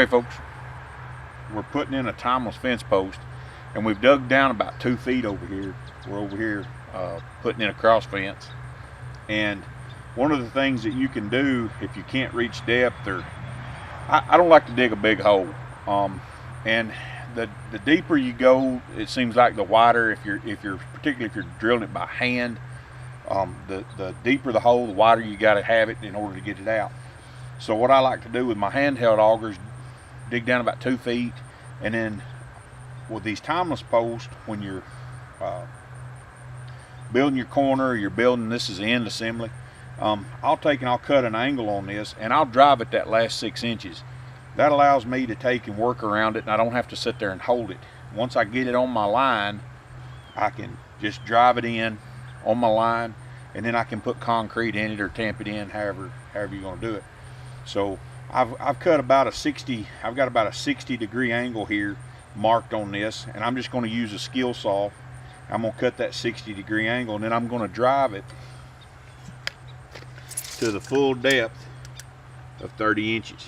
Okay folks, we're putting in a timeless fence post, and we've dug down about 2 feet over here. We're over here putting in a cross fence, and one of the things that you can do if you can't reach depth, or I don't like to dig a big hole, and the deeper you go, it seems like the wider, particularly if you're drilling it by hand, the deeper the hole, the wider you got to have it in order to get it out. So what I like to do with my handheld augers, dig down about 2 feet, and then with these timeless posts, when you're building your corner, or you're building, this is the end assembly, I'll cut an angle on this, and I'll drive it that last 6 inches. That allows me to take and work around it, and I don't have to sit there and hold it. Once I get it on my line, I can just drive it in on my line, and then I can put concrete in it or tamp it in, however you're going to do it. So I've cut about a 60. I've got about a 60-degree angle here marked on this, and I'm just going to use a skill saw. I'm going to cut that 60-degree angle, and then I'm going to drive it to the full depth of 30 inches.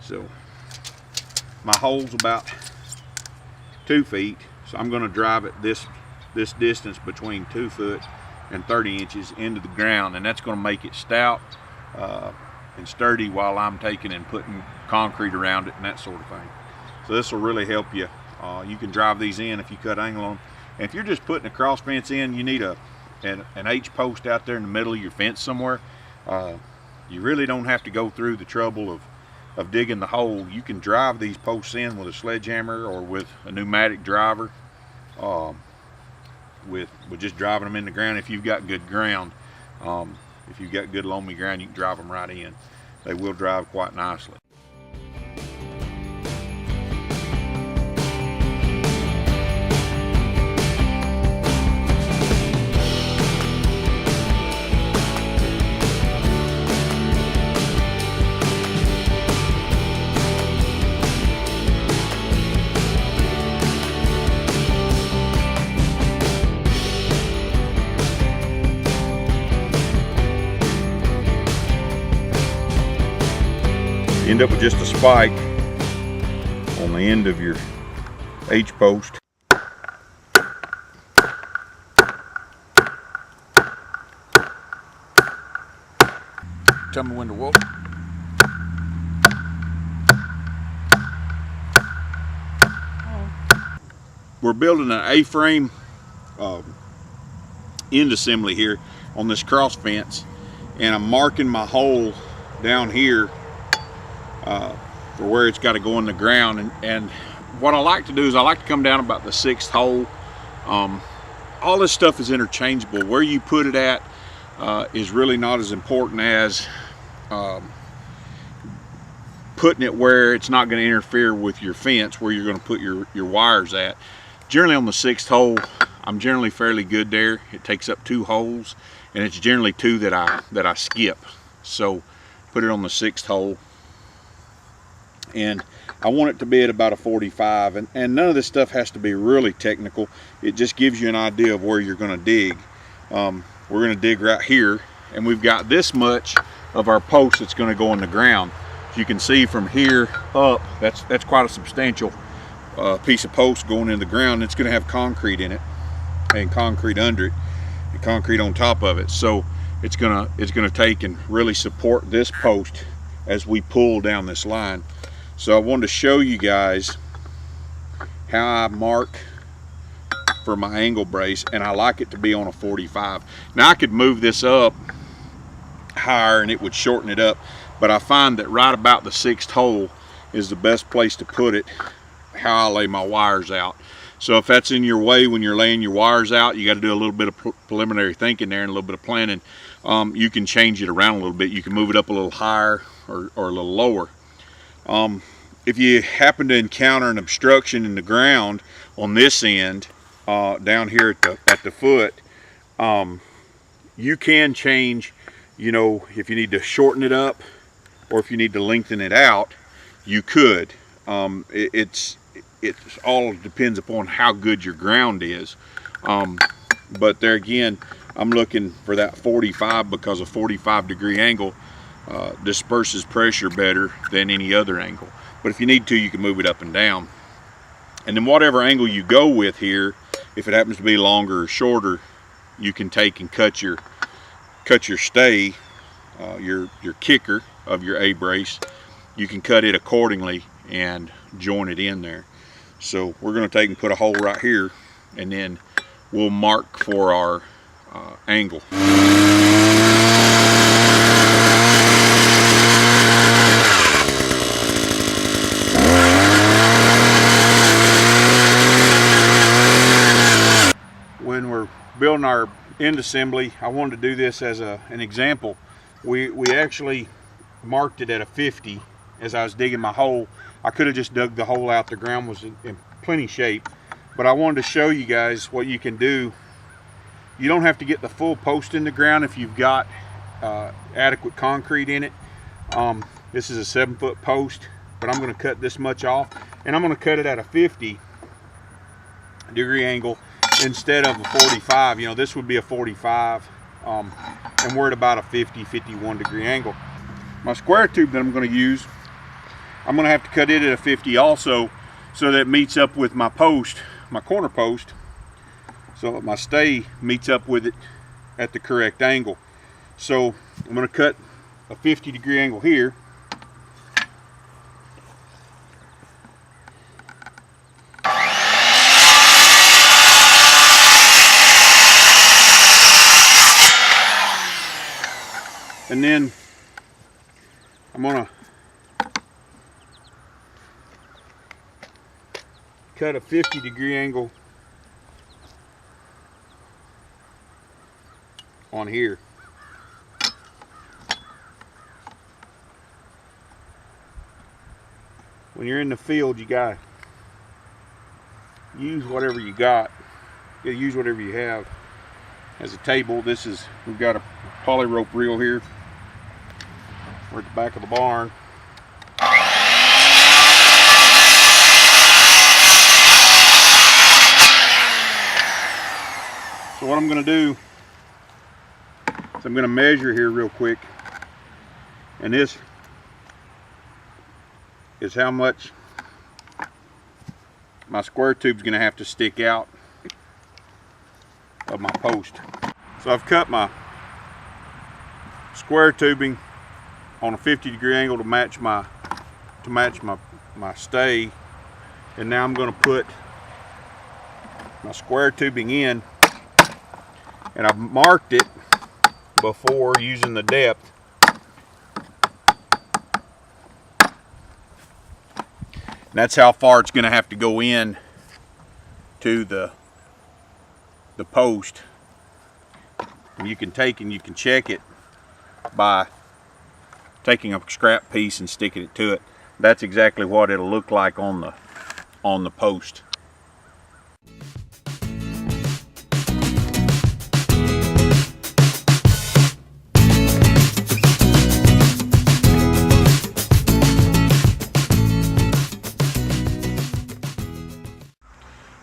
So my hole's about 2 feet, so I'm going to drive it this distance between 2 foot and 30 inches into the ground, and that's going to make it stout and sturdy while I'm taking and putting concrete around it and that sort of thing. So this will really help you. You can drive these in if you cut angle on. And if you're just putting a cross fence in, you need an H post out there in the middle of your fence somewhere. You really don't have to go through the trouble of digging the hole. You can drive these posts in with a sledgehammer or with a pneumatic driver, with just driving them in the ground. If you've got good ground, if you've got good loamy ground, you can drive them right in. They will drive quite nicely. You end up with just a spike on the end of your H post. Tell me when to walk. We're building an A-frame end assembly here on this cross fence, and I'm marking my hole down here for where it's got to go in the ground, and what I like to do is I like to come down about the 6th hole. All this stuff is interchangeable. Where you put it at is really not as important as putting it where it's not going to interfere with your fence, where you're going to put your wires at. Generally on the 6th hole, I'm generally fairly good there. It takes up 2 holes, and it's generally 2 that I skip. So put it on the 6th hole. And I want it to be at about a 45, and none of this stuff has to be really technical. It just gives you an idea of where you're going to dig. We're going to dig right here, and we've got this much of our post that's going to go in the ground. As you can see from here up, that's quite a substantial piece of post going in the ground. It's going to have concrete in it, and concrete under it, and concrete on top of it. So it's going to take and really support this post as we pull down this line. So I wanted to show you guys how I mark for my angle brace, and I like it to be on a 45. Now I could move this up higher and it would shorten it up, but I find that right about the 6th hole is the best place to put it, how I lay my wires out. So if that's in your way when you're laying your wires out, you got to do a little bit of preliminary thinking there and a little bit of planning. You can change it around a little bit. You can move it up a little higher or a little lower. If you happen to encounter an obstruction in the ground on this end, down here at the foot, you can change, if you need to shorten it up or if you need to lengthen it out, you could. It all depends upon how good your ground is. But there again, I'm looking for that 45 because a 45-degree angle disperses pressure better than any other angle. but if you need to, you can move it up and down. And then whatever angle you go with here, if it happens to be longer or shorter, you can take and cut your stay, your kicker of your A-brace. You can cut it accordingly and join it in there. So we're going to take and put a hole right here, and then we'll mark for our angle. When we're building our end assembly, I wanted to do this as an example. We actually marked it at a 50 as I was digging my hole. I could have just dug the hole out. The ground was in plenty shape, but I wanted to show you guys what you can do. You don't have to get the full post in the ground if you've got adequate concrete in it. This is a 7-foot post, but I'm going to cut this much off, and I'm going to cut it at a 50-degree angle instead of a 45. You know, this would be a 45, and we're at about a 50-51-degree angle. My square tube that I'm going to use, I'm going to have to cut it at a 50 also, so that it meets up with my post, my corner post, so that my stay meets up with it at the correct angle. So I'm going to cut a 50-degree angle here. And then I'm going to cut a 50-degree angle on here. When you're in the field, you gotta use whatever you got. You gotta use whatever you have. As a table, we've got a poly rope reel here. We're at the back of the barn. So what I'm going to do is I'm going to measure here real quick, and this is how much my square tube is going to have to stick out of my post. So I've cut my square tubing on a 50-degree angle to match my stay, and now I'm going to put my square tubing in, and I've marked it before using the depth. And that's how far it's going to have to go in to the post. And you can take and you can check it by taking a scrap piece and sticking it to it. That's exactly what it'll look like on the post.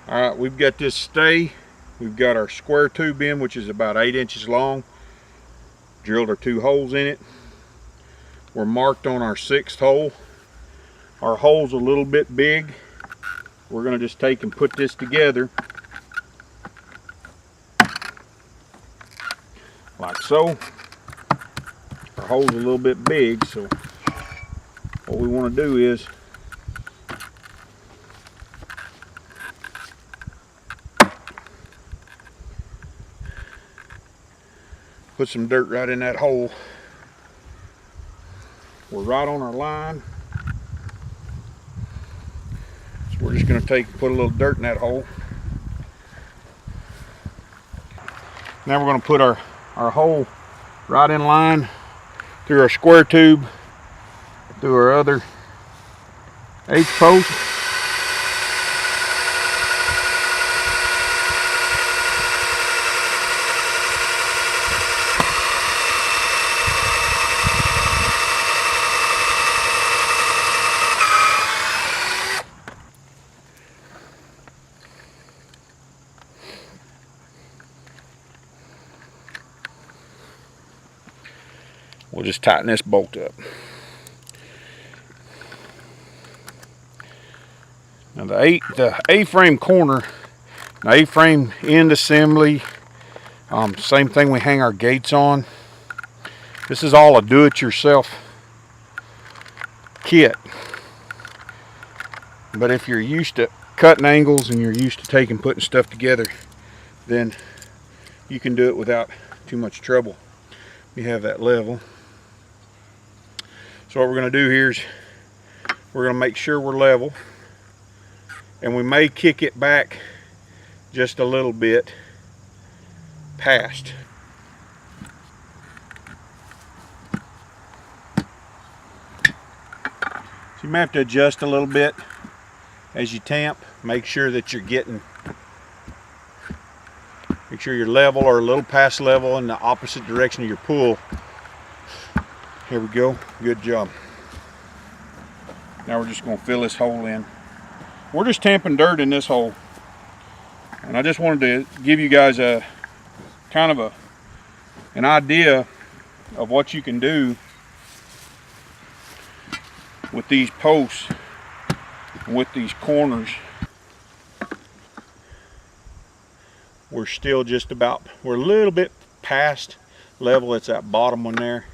All right, we've got this stay. We've got our square tube in, which is about 8 inches long. Drilled our 2 holes in it. We're marked on our 6th hole. Our hole's a little bit big. We're going to just take and put this together like so. Our hole's a little bit big, so what we want to do is put some dirt right in that hole. We're right on our line. So we're just going to take and put a little dirt in that hole. Now we're going to put our hole right in line through our square tube, through our other H post. We'll just tighten this bolt up. the A-frame corner, the A-frame end assembly, same thing we hang our gates on. This is all a do-it-yourself kit. But if you're used to cutting angles and you're used to putting stuff together, then you can do it without too much trouble. You have that level. So what we're going to do here is we're going to make sure we're level, and we may kick it back just a little bit past. So you may have to adjust a little bit as you tamp. Make sure that you're level or a little past level in the opposite direction of your pull. Here we go. Good job. Now we're just going to fill this hole in. We're just tamping dirt in this hole. And I just wanted to give you guys a kind of an idea of what you can do with these posts and with these corners. We're still just about, we're a little bit past level. It's that bottom one there.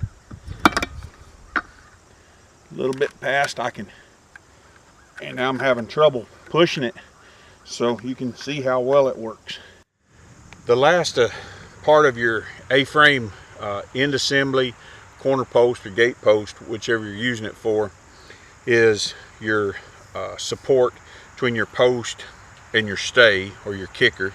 A little bit past, and now I'm having trouble pushing it. So you can see how well it works. The last part of your A-frame end assembly, corner post or gate post, whichever you're using it for, is your support between your post and your stay or your kicker.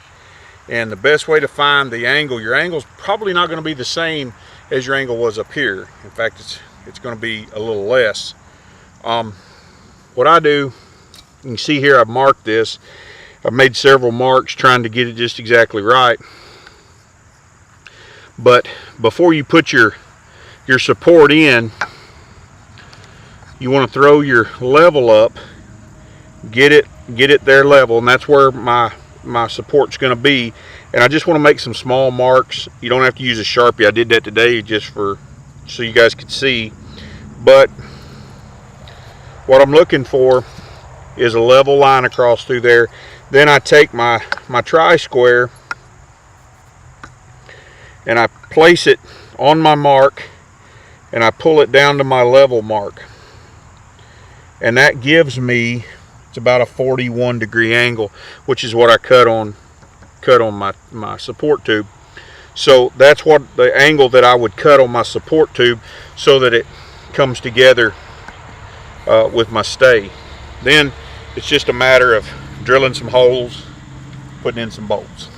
And the best way to find the angle, your angle's probably not going to be the same as your angle was up here. In fact, it's going to be a little less. What I do, you can see here I've marked this. I've made several marks trying to get it just exactly right. But before you put your support in, you want to throw your level up, get it there level, and that's where my support's going to be. And I just want to make some small marks. You don't have to use a Sharpie. I did that today just so you guys could see. But what I'm looking for is a level line across through there. Then I take my tri-square and I place it on my mark and I pull it down to my level mark. And that gives me, it's about a 41-degree angle, which is what I cut on my support tube. So that's what the angle that I would cut on my support tube, so that it comes together with my stay. Then it's just a matter of drilling some holes, putting in some bolts.